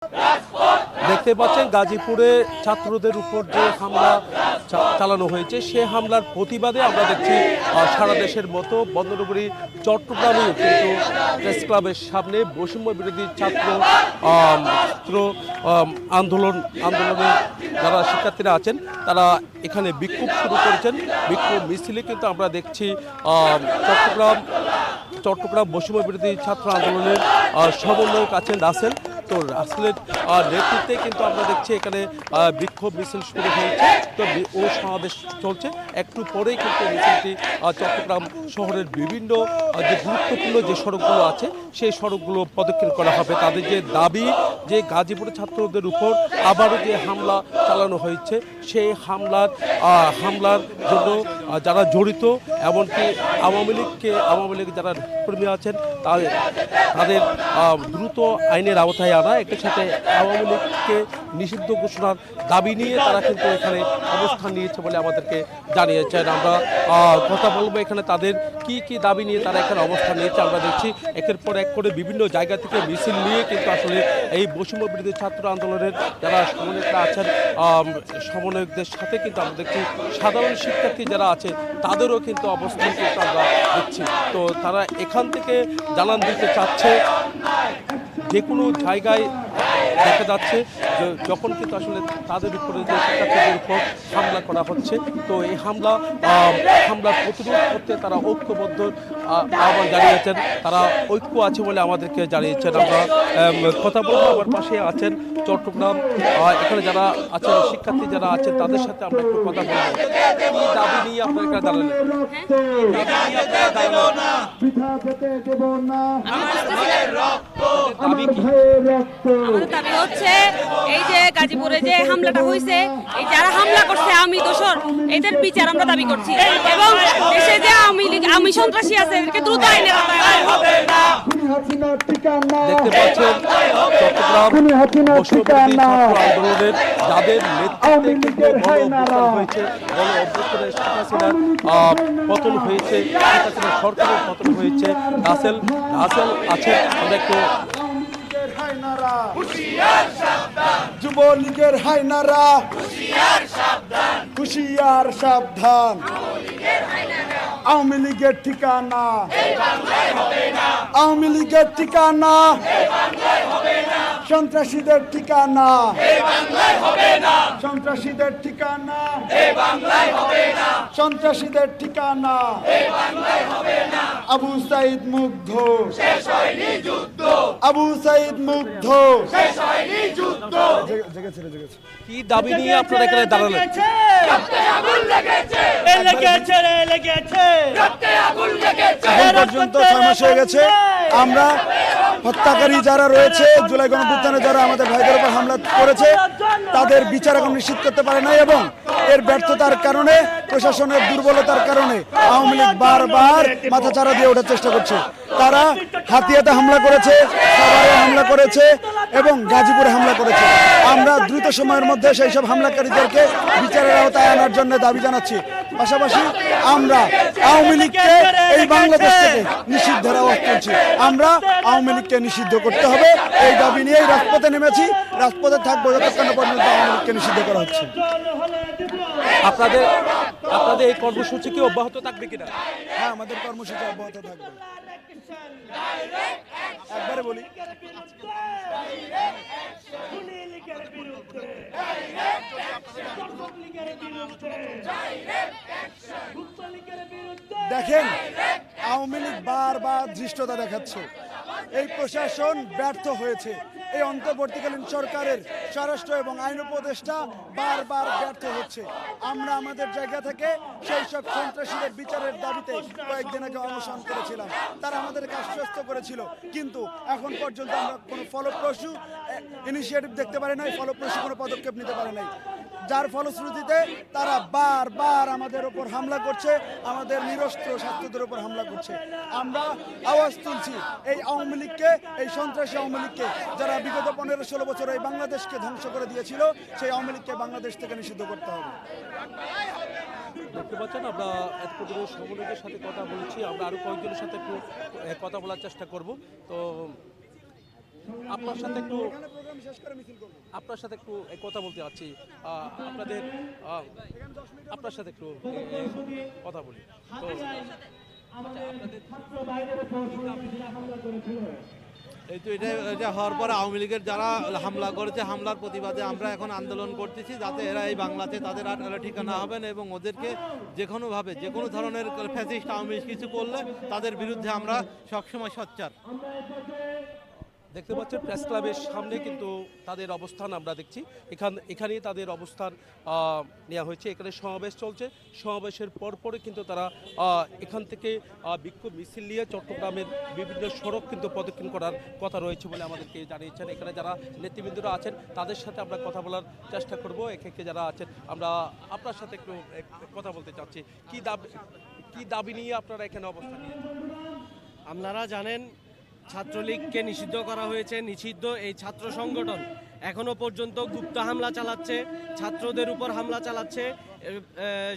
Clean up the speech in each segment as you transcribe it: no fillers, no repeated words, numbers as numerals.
দেখতে পাচ্ছেন গাজীপুরে ছাত্রদের উপর যে হামলা চালানো হয়েছে সে হামলার প্রতিবাদে আমরা দেখছি সারা দেশের মতো বন্দরনগরী চট্টগ্রামেও কিন্তু প্রেস ক্লাবের সামনে বৈষম্য বিরোধী ছাত্র আন্দোলনে যারা শিক্ষার্থীরা আছেন তারা এখানে বিক্ষোভ শুরু করেছেন। বিক্ষোভ মিছিলে কিন্তু আমরা দেখছি চট্টগ্রাম বৈষম্য বিরোধী ছাত্র আন্দোলনের সমন্বয়ক আছেন রাসেল। তো রাসেলের নেতৃত্বে কিন্তু আমরা দেখছি এখানে বিক্ষোভ মিছিল শুরু হয়েছে। তো ও সমাবেশ চলছে, একটু পরেই কিন্তু মিছিলটি চট্টগ্রাম শহরের বিভিন্ন যে গুরুত্বপূর্ণ যে সড়কগুলো আছে সেই সড়কগুলো প্রদক্ষিণ করা হবে। তাদের যে দাবি যে গাজীপুরের ছাত্রদের উপর আবারও যে হামলা চালানো হয়েছে সেই হামলার জন্য যারা জড়িত, এমনকি আওয়ামী লীগ যারা কর্মী আছেন তাদের দ্রুত আইনের আওতায় আনা, একই সাথে আওয়ামী লীগকে নিষিদ্ধ ঘোষণার দাবি নিয়ে তারা কিন্তু এখানে অবস্থান নিয়েছে বলে আমাদেরকে জানিয়েছেন। আমরা কথা বলবো এখানে তাদের কি দাবি নিয়ে তারা এখানে অবস্থান নিয়েছে। আমরা দেখছি একের পর এক করে বিভিন্ন জায়গা থেকে মিছিল নিয়ে কিন্তু আসলে এই বৈষম্য বিরোধী ছাত্র আন্দোলনের যারা সমন্বয়করা আছেন সমন্বয়কদের সাথে কিন্তু আমরা দেখছি সাধারণ শিক্ষার্থী যারা আছে তাদেরও কিন্তু অবস্থান কিন্তু আমরা দেখছি। তো তারা এখান থেকে জানান দিতে চাচ্ছে যে কোনো জায়গায় দেখা যাচ্ছে যখন কিন্তু আসলে তাদের উপরে যে শিক্ষার্থীদের উপর হামলা করা হচ্ছে, তো এই হামলা প্রতিরোধ করতে তারা ঐক্যবদ্ধ আহ্বান জানিয়েছেন। তারা ঐক্য আছে বলে আমাদেরকে জানিয়েছেন। আমরা কথা বলবো, আমার পাশে আছেন চট্টগ্রাম এখানে যারা আছেন শিক্ষার্থী যারা আছেন তাদের সাথে আমরা একটু কথা বলবো। কি দাবি নিয়ে আপনারা এখানে দাঁড়ালেন? দাবি হচ্ছে এই যে গাজীপুরে যে হামলাটা হয়েছে, এই যারা হামলা করছে আমি দোষর, এদের বিচার আমরা দাবি করছি এবং দেশে যে আমি সন্ত্রাসী আছে এদেরকে দ্রুত আইনের আওতায় আনা হবে। দেখতে পাচ্ছেন চট্টগ্রাম বৈষম্য আন্দোলনের যাদের নেতৃত্বে হয়েছে, গণ-অভ্যুত্থানের শেখ হাসিনার পতন হয়েছে, শেখ হাসিনার সরকারের পতন হয়েছে, রাসেল আছেন। আমরা একটু যুবলীগের হায়নারা হুঁশিয়ার সাবধান, আওয়ামী লীগের ঠিকানা, আওয়ামী লীগের ঠিকানা, সন্ত্রাসীদের ঠিকানা, সন্ত্রাসীদের ঠিকানা, সন্ত্রাসীদের ঠিকানা, আবু সাইদ মুগ্ধ, আবু সাইদ মুগ্ধ। কি দাবি নিয়ে আপনারা এখানে দাঁড়ালেন? এখন পর্যন্ত 6 মাস হয়ে গেছে আমরা হত্যাকারী যারা রয়েছে, জুলাই গণঅভ্যুত্থানে যারা আমাদের ভাইদের উপর হামলা করেছে তাদের বিচার এখন নিশ্চিত করতে পারে না এবং এর ব্যর্থতার কারণে, প্রশাসনের দুর্বলতার কারণে আওয়ামী লীগ বারবার মাথাচাড়া দিয়ে ওঠার চেষ্টা করছে। তারা হাতিয়াতে হামলা করেছে, সাভারে হামলা করেছে এবং গাজীপুরে হামলা করেছে। আমরা দ্রুত সময়ের মধ্যে সেই সব হামলাকারীদেরকে বিচারের আওতায় আনার জন্য দাবি জানাচ্ছি। পাশাপাশি আমরা আওয়ামী লীগকে এই বাংলাদেশ থেকে নিষিদ্ধের আওয়াজ তুলছি। আমরা আওয়ামী লীগকে নিষিদ্ধ করতে হবে, এই দাবি নিয়েই রাজপথে নেমেছি। রাজপথে থাকবো যতক্ষণ পর্যন্ত আওয়ামী লীগকে নিষিদ্ধ করা হচ্ছে। আপনাদের এই কর্মসূচি কি অব্যাহত থাকবে কিনা? হ্যাঁ, আমাদের কর্মসূচি অব্যাহত থাকবে। একবারে বলি, দেখেন আওয়ামী লীগ বারবার ধৃষ্টতা দেখাচ্ছে, এই প্রশাসন ব্যর্থ হয়েছে, এই অন্তর্বর্তীকালীন সরকারের স্বরাষ্ট্র এবং আইন উপদেষ্টা বারবার ব্যর্থ হচ্ছে। আমরা আমাদের জায়গা থেকে সেই সব সন্ত্রাসীদের বিচারের দাবিতে কয়েকদিন আগে অনশন করেছিলাম। তারা আমাদেরকে আশ্বস্ত করেছিল, কিন্তু এখন পর্যন্ত আমরা কোনো ফলপ্রসূ ইনিশিয়েটিভ দেখতে পারি নাই, ফলপ্রসূ কোনো পদক্ষেপ নিতে পারি নাই, যার ফলশ্রুতিতে তারা বারবার আমাদের ওপর হামলা করছে, আমাদের নিরস্ত্র ছাত্রদের উপর হামলা করছে। আমরা আওয়াজ তুলছি এই আওয়ামী লীগকে, এই সন্ত্রাসী আওয়ামী লীগকে যারা বিগত 15-16 বছর এই বাংলাদেশকে ধ্বংস করে দিয়েছিল, সেই আওয়ামী লীগকে বাংলাদেশ থেকে নিষিদ্ধ করতে হবে। দেখতে পাচ্ছেন আমরা এত পর্যন্ত সমন্বয়কের সাথে কথা বলেছি, আমরা আরো কয়েকজনের সাথে একটু কথা বলার চেষ্টা করব। তো আপনার সাথে একটু এখানে প্রোগ্রাম শেষ করে মিছিল করব। আপনার সাথে একটু কথা বলতে চাচ্ছি। আপনাদের আপনার সাথে একটু কথা বলি। তো এই তো এটা হওয়ার পর আওয়ামী লীগের যারা হামলা করেছে, হামলার প্রতিবাদে আমরা এখন আন্দোলন করতেছি যাতে এরা এই বাংলাতে তাদের আর ঠিকানা হবেন এবং ওদেরকে যে কোনোভাবে যে কোনো ধরনের ফ্যাসিস্ট আওয়ামী লীগ কিছু করলে তাদের বিরুদ্ধে আমরা সবসময় সোচ্চার। দেখতে পাচ্ছেন প্রেস ক্লাবের সামনে কিন্তু তাদের অবস্থান আমরা দেখছি। এখানেই তাদের অবস্থান নেওয়া হয়েছে। এখানে সমাবেশ চলছে। সমাবেশের পরপরই কিন্তু তারা এখান থেকে বিক্ষোভ মিছিল নিয়ে চট্টগ্রামের বিভিন্ন সড়ক কিন্তু প্রদক্ষিণ করার কথা রয়েছে বলে আমাদেরকে জানিয়েছেন। এখানে যারা নেতৃবৃন্দরা আছেন তাদের সাথে আমরা কথা বলার চেষ্টা করব। একে যারা আছেন আমরা আপনার সাথে একটু কথা বলতে চাচ্ছি। কি দাবি নিয়ে আপনারা এখানে অবস্থান নিয়েছেন? আপনারা জানেন ছাত্রলীগকে নিষিদ্ধ করা হয়েছে। নিষিদ্ধ এই ছাত্র সংগঠন এখনো পর্যন্ত গুপ্ত হামলা চালাচ্ছে, ছাত্রদের উপর হামলা চালাচ্ছে।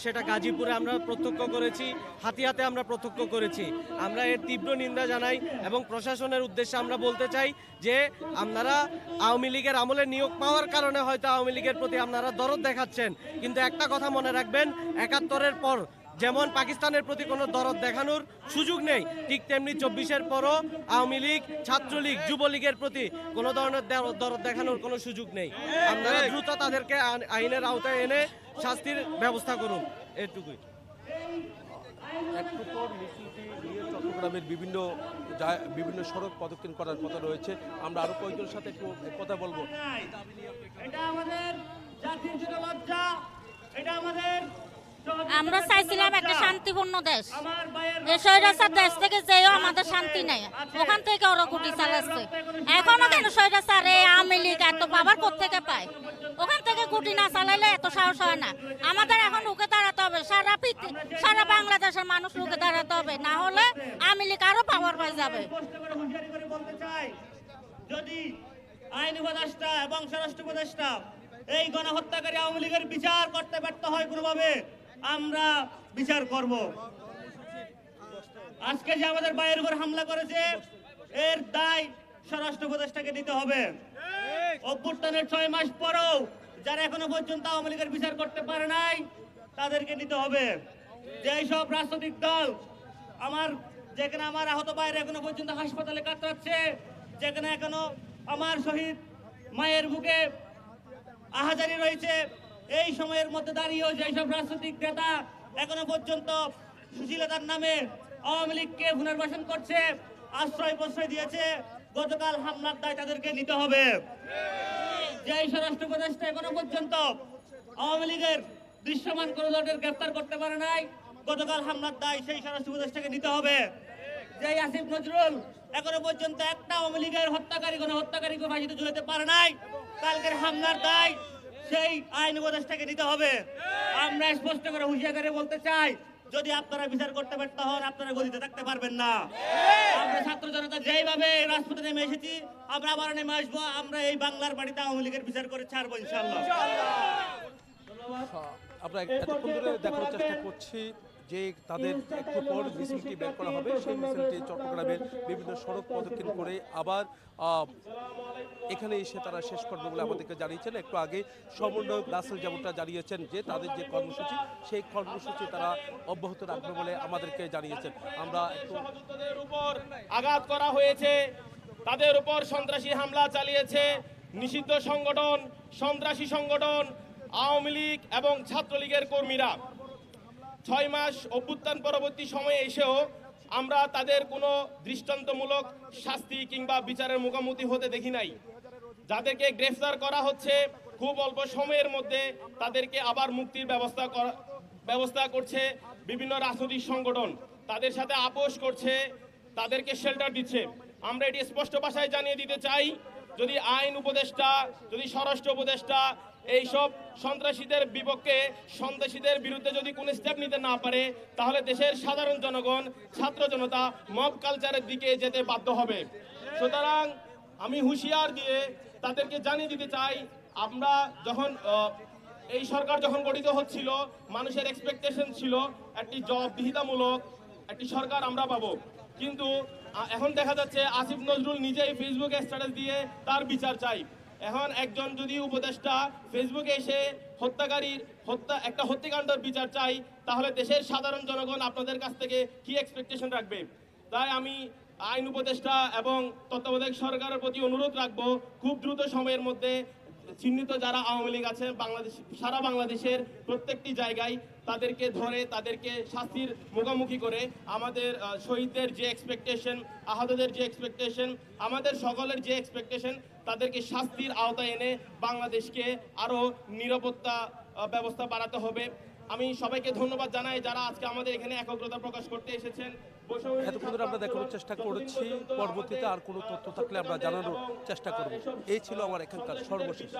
সেটা গাজীপুরে আমরা প্রত্যক্ষ করেছি, হাতিয়াতে আমরা প্রত্যক্ষ করেছি। আমরা এর তীব্র নিন্দা জানাই এবং প্রশাসনের উদ্দেশ্যে আমরা বলতে চাই যে আপনারা আওয়ামী লীগের আমলে নিয়োগ পাওয়ার কারণে হয়তো আওয়ামী লীগের প্রতি আপনারা দরদ দেখাচ্ছেন, কিন্তু একটা কথা মনে রাখবেন, ৭১-এর পর যেমন পাকিস্তানের প্রতি কোনো দরদ দেখানোর সুযোগ নেই, ঠিক তেমনি ২৪-এর পরও আওয়ামী লীগ, ছাত্রলীগ, যুবলীগের প্রতি কোনো ধরনের দরদ দেখানোর কোনো সুযোগ নেই। আপনারা দ্রুত তাদেরকে আইনের আওতায় এনে শাস্তির ব্যবস্থা করুন, এটুকুই। একটু পর মিছিলটি নিয়ে চট্টগ্রামের বিভিন্ন সড়ক প্রদক্ষিণ করার কথা রয়েছে। আমরা আরো কয়েকজনের সাথে একটু কথা বলবো। এটা আমাদের জাতির জন্য লজ্জা, এটা আমাদের আমরা চাইছিলাম একটা শান্তিপূর্ণ দেশ। যে স্বৈরাচার দেশ থেকে যেও আমাদের শান্তি নেই, ওখান থেকে ওরা গুটি চালাচ্ছে। এখনো কেন স্বৈরাচার আওয়ামী লীগ এত পাবার কোত্থেকে পায়? ওখান থেকে গুটি না চালাইলে এত সাহস হয় না। আমাদের এখন রুখে দাঁড়াতে হবে, সারা বাংলাদেশের মানুষ রুখে দাঁড়াতে হবে, না হলে আওয়ামী লীগ আরো পাওয়ার পাই যাবে। যদি আইন উপদেষ্টা এবং স্বরাষ্ট্র উপদেষ্টা এই গণহত্যাকারী আওয়ামী লীগের বিচার করতে ব্যর্থ হয় কোনোভাবে, আমরা বিচার করব। আজকে যে আমাদের ভাইয়ের উপর হামলা করেছে এর দায় স্বরাষ্ট্র উপদেষ্টাকে দিতে হবে। অভ্যুত্থানের ৬ মাস পরেও যারা এখনো পর্যন্ত আওয়ামী লীগের বিচার করতে পারে নাই তাদেরকে নিতে হবে। যেই সব রাজনৈতিক দল যেখানে আমার আহত ভাইয়ের এখনো পর্যন্ত হাসপাতালে কাতরাচ্ছে, যেখানে এখনো আমার শহীদ মায়ের বুকে আহাজারি রয়েছে, এই সময়ের মধ্যে দাঁড়িয়েও যেসব রাজনৈতিক নেতা এখনো পর্যন্ত সুশীলতার নামে আওয়ামী লীগকে পুনর্বাসন করছে, আশ্রয় প্রশ্রয় দিয়েছে, গতকাল হামলার দায় তাদেরকে নিতে হবে। যেই স্বরাষ্ট্র উপদেষ্টা এখনো পর্যন্ত আওয়ামী লীগের দৃশ্যমান কোন দলের গ্রেফতার করতে পারে নাই, গতকাল হামলার দায় সেই স্বরাষ্ট্র উপদেষ্টাকে নিতে হবে। যেই আসিফ নজরুল এখনো পর্যন্ত একটা আওয়ামী লীগের হত্যাকারীকে ফাঁসিতে ঝুলাতে পারে নাই, কালকের হামলার দায় সেই আইন উপদেষ্টাকে নিতে হবে। আমরা স্পষ্ট করে হুঁশিয়ার করে বলতে চাই, যদি আপনারা বিচার করতে ব্যর্থ হন আপনারা গদিতে থাকতে পারবেন না। আমরা ছাত্র জনতা যেইভাবে রাজপথে নেমে এসেছি আমরা আবার নেমে আসবো। আমরা এই বাংলার বাড়িতে আওয়ামী লীগের বিচার করে ছাড়বো ইনশাআল্লাহ। আমরা এতক্ষণ ধরে দেখার চেষ্টা করছি যে তাদের একটু পর মিছিলটি বের করা হবে। সেই মিছিলটি চট্টগ্রামের বিভিন্ন সড়ক প্রদক্ষিণ করে আবার এখানে এসে তারা শেষ করবে বলে আমাদেরকে জানিয়েছেন। একটু আগে সমন্বয়ক রাসেল যেমনটা জানিয়েছেন যে তাদের যে কর্মসূচি সেই কর্মসূচি তারা অব্যাহত রাখবে বলে আমাদেরকে জানিয়েছেন। আমরা একটু উপর আঘাত করা হয়েছে, তাদের উপর সন্ত্রাসী হামলা চালিয়েছে নিষিদ্ধ সংগঠন, সন্ত্রাসী সংগঠন আওয়ামী লীগ এবং ছাত্রলীগের কর্মীরা। ৬ মাস অভ্যুত্থান পরবর্তী সময়ে এসেও আমরা তাদের কোনো দৃষ্টান্তমূলক শাস্তি কিংবা বিচারের মুখোমুখি হতে দেখি নাই। যাদেরকে গ্রেফতার করা হচ্ছে খুব অল্প সময়ের মধ্যে তাদেরকে আবার মুক্তির ব্যবস্থা করছে বিভিন্ন রাজনৈতিক সংগঠন, তাদের সাথে আপোষ করছে, তাদেরকে শেল্টার দিচ্ছে। আমরা এটি স্পষ্ট ভাষায় জানিয়ে দিতে চাই, যদি আইন উপদেষ্টা, যদি স্বরাষ্ট্র উপদেষ্টা এইসব সন্ত্রাসীদের বিপক্ষে, সন্ত্রাসীদের বিরুদ্ধে যদি কোনো স্টেপ নিতে না পারে, তাহলে দেশের সাধারণ জনগণ, ছাত্র জনতা মব কালচারের দিকে যেতে বাধ্য হবে। সুতরাং আমি হুঁশিয়ার দিয়ে তাদেরকে জানিয়ে দিতে চাই, আমরা যখন এই সরকার যখন গঠিত হচ্ছিল মানুষের এক্সপেকটেশন ছিল একটি জবাবদিহিতামূলক একটি সরকার আমরা পাবো। কিন্তু এখন দেখা যাচ্ছে আসিফ নজরুল নিজেই ফেসবুকে স্ট্যাটাস দিয়ে তার বিচার চাই। এখন একজন যদি উপদেষ্টা ফেসবুকে এসে একটা হত্যাকাণ্ডের বিচার চাই, তাহলে দেশের সাধারণ জনগণ আপনাদের কাছ থেকে কি এক্সপেকটেশন রাখবে? তাই আমি আইন উপদেষ্টা এবং তত্ত্বাবধায়ক সরকারের প্রতি অনুরোধ রাখবো, খুব দ্রুত সময়ের মধ্যে চিহ্নিত যারা আওয়ামী লীগ আছে সারা বাংলাদেশের প্রত্যেকটি জায়গায় তাদেরকে ধরে তাদেরকে শাস্তির মুখোমুখি করে আমাদের শহীদদের যে এক্সপেকটেশন, আহতদের যে এক্সপেকটেশন, আমাদের সকলের যে এক্সপেকটেশন, তাদেরকে শাস্তির আওতায় এনে বাংলাদেশকে আরও নিরাপত্তা ব্যবস্থা বাড়াতে হবে। আমি সবাইকে ধন্যবাদ জানাই যারা আজকে আমাদের এখানে একগ্রতা প্রকাশ করতে এসেছেন। এতক্ষণ ধরে আমরা দেখানোর চেষ্টা করেছি, পরবর্তীতে আর কোনো তথ্য থাকলে আমরা জানানোর চেষ্টা করব। এই ছিল আমার এখানকার সর্বশেষ।